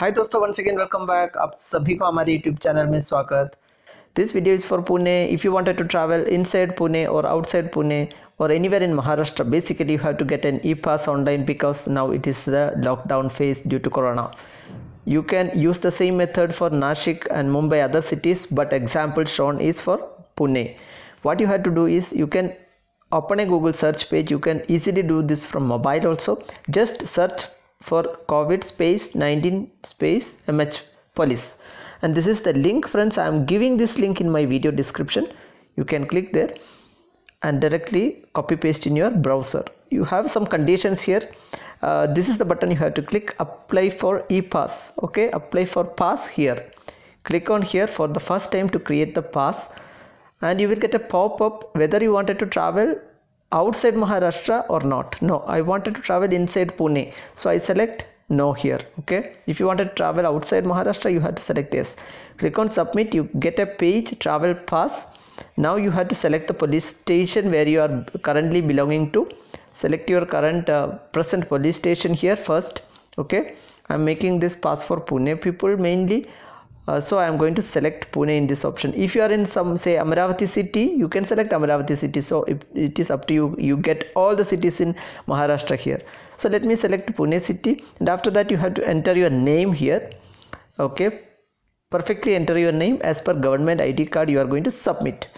हाय दोस्तों, once again welcome back. आप सभी को हमारे यूट्यूब चैनल में स्वागत। This video is for Pune. If you wanted to travel inside Pune और outside Pune or anywhere in Maharashtra, basically you have to get an e-pass online because now it is the lockdown phase due to corona. You can use the same method for Nashik and Mumbai other cities, but example shown is for Pune. What you have to do is you can open a Google search page. You can easily do this from mobile also. Just search for COVID space 19 space MH police, and this is the link, friends. I am giving this link in my video description. You can click there and directly copy paste in your browser. You have some conditions here. This is the button you have to click. Apply for e-pass. Okay, apply for pass here. Click on here for the first time to create the pass, and you will get a pop-up whether you wanted to travel outside Maharashtra or not. No, I wanted to travel inside Pune, so I select no here. Okay, if you wanted to travel outside Maharashtra, you have to select yes. Click on submit. You get a page, travel pass. Now you have to select the police station where you are currently belonging to. Select your current present police station here first. Okay, I'm making this pass for Pune people mainly, so I am going to select Pune in this option. If you are in some, say, Amaravati city, you can select Amaravati city. So it is up to you. You get all the cities in Maharashtra here. So let me select Pune city, and after that you have to enter your name here. Okay, perfectly enter your name as per government ID card. You are going to submit.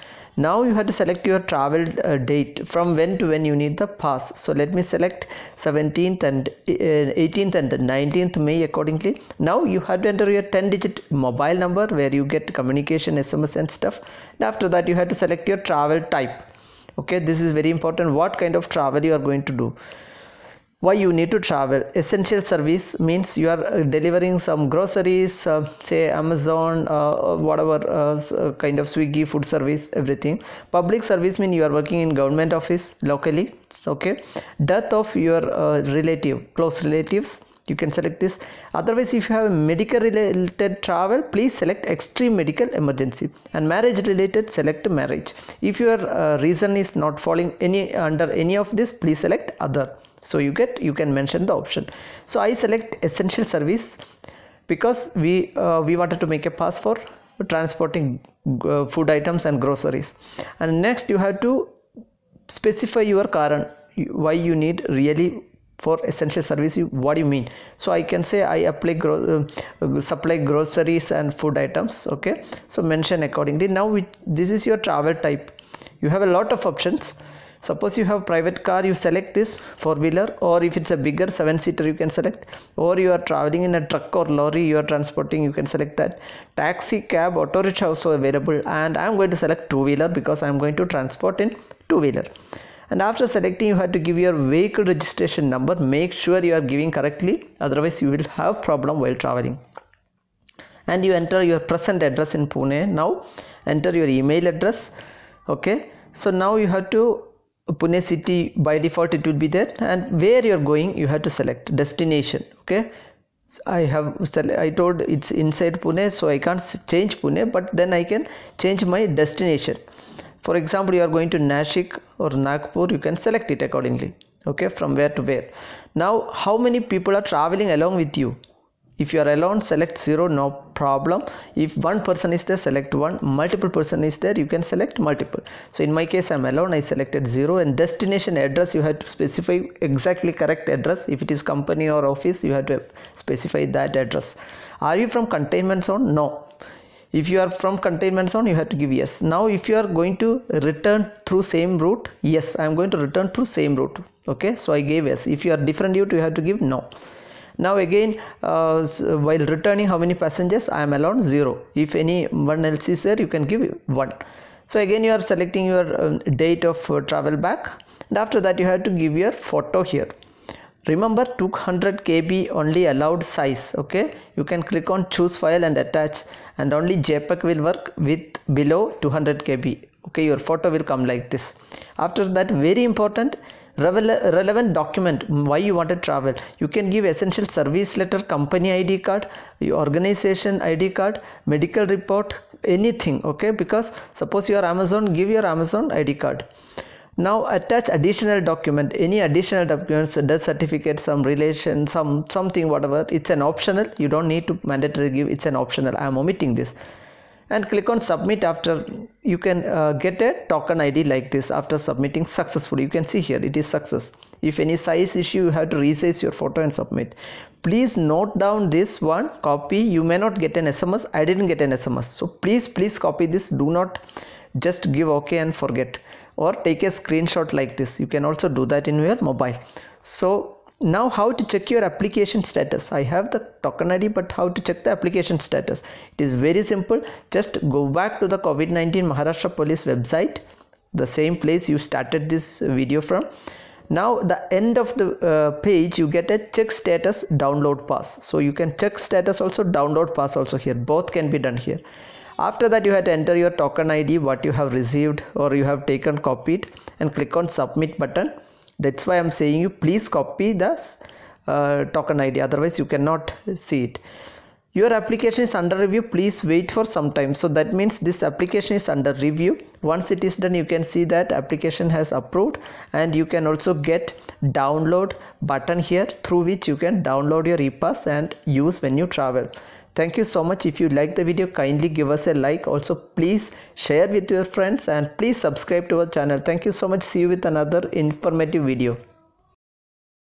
Now you have to select your travel date, from when to when you need the pass. So let me select 17th and 18th and 19th May accordingly. Now you have to enter your 10-digit mobile number where you get communication, SMS and stuff. And after that you have to select your travel type. Okay, this is very important, what kind of travel you are going to do. Why you need to travel. Essential service means you are delivering some groceries, say Amazon, whatever kind of Swiggy food service, everything. Public service means you are working in government office locally. Okay, death of your relative, close relatives, you can select this. Otherwise, if you have medical related travel, please select extreme medical emergency. And marriage related, select marriage. If your reason is not falling under any of this, please select other. So you can mention the option. So I select essential service because we wanted to make a pass for transporting food items and groceries. And next you have to specify your current, why you need really for essential service. What do you mean? So I can say I apply supply groceries and food items. Okay, so mention accordingly. Now this is your travel type. You have a lot of options. Suppose you have private car, you select this, 4-wheeler, or if it's a bigger 7-seater, you can select. Or you are traveling in a truck or lorry, you are transporting, you can select that. Taxi, cab, auto rickshaw also available, and I am going to select 2-wheeler because I am going to transport in 2-wheeler. And after selecting, you have to give your vehicle registration number. Make sure you are giving correctly, otherwise you will have problem while traveling. And you enter your present address in Pune. Now enter your email address. Okay, so now you have to Pune city, by default it will be there, and where you are going you have to select destination. Okay, I told it's inside Pune, so I can't change Pune, but then I can change my destination. For example, you are going to Nashik or Nagpur, you can select it accordingly. Okay, from where to where. Now how many people are traveling along with you? If you are alone, select 0, no problem. If one person is there, select 1. Multiple person is there, you can select multiple. So in my case, I'm alone, I selected 0. And destination address, you have to specify exactly correct address. If it is company or office, you have to specify that address. Are you from containment zone? No. If you are from containment zone, you have to give yes. Now if you are going to return through same route, yes, I am going to return through same route. Okay, so I gave yes. If you are different route, you have to give no. Now again, while returning, how many passengers? I am alone, 0. If anyone else is there, you can give 1. So again, you are selecting your date of travel back, and after that you have to give your photo here. Remember, 200 KB only allowed size. Okay, you can click on choose file and attach, and only JPEG will work with below 200 KB. Okay, your photo will come like this. After that, very important, relevant document, why you want to travel. You can give essential service letter, company ID card, your organization ID card, medical report, anything. Okay, because suppose you are Amazon, give your Amazon ID card. Now attach additional document, any additional documents, death certificate, some relation, something, whatever. It's an optional, you don't need to mandatory give, it's an optional. I am omitting this. And click on submit. After you can get a token ID like this after submitting successfully. You can see here it is success. If any size issue, you have to resize your photo and submit. Please note down this one, copy. You may not get an SMS. I didn't get an SMS, so please copy this. Do not just give OK and forget, or take a screenshot like this. You can also do that in your mobile. So now how to check your application status? I have the token ID, but how to check the application status? It is very simple. Just go back to the COVID-19 Maharashtra Police website, the same place you started this video from. Now the end of the page, you get a check status, download pass. So you can check status also, download pass also here. Both can be done here. After that, you have to enter your token ID, what you have received or you have taken, copied, and click on submit button. That's why I'm saying you please copy the token ID, otherwise you cannot see it. Your application is under review. Please wait for some time. So that means this application is under review. Once it is done, you can see that application has approved, and you can also get download button here, through which you can download your e-pass and use when you travel. Thank you so much. If you like the video, kindly give us a like. Also, please share with your friends and please subscribe to our channel. Thank you so much. See you with another informative video.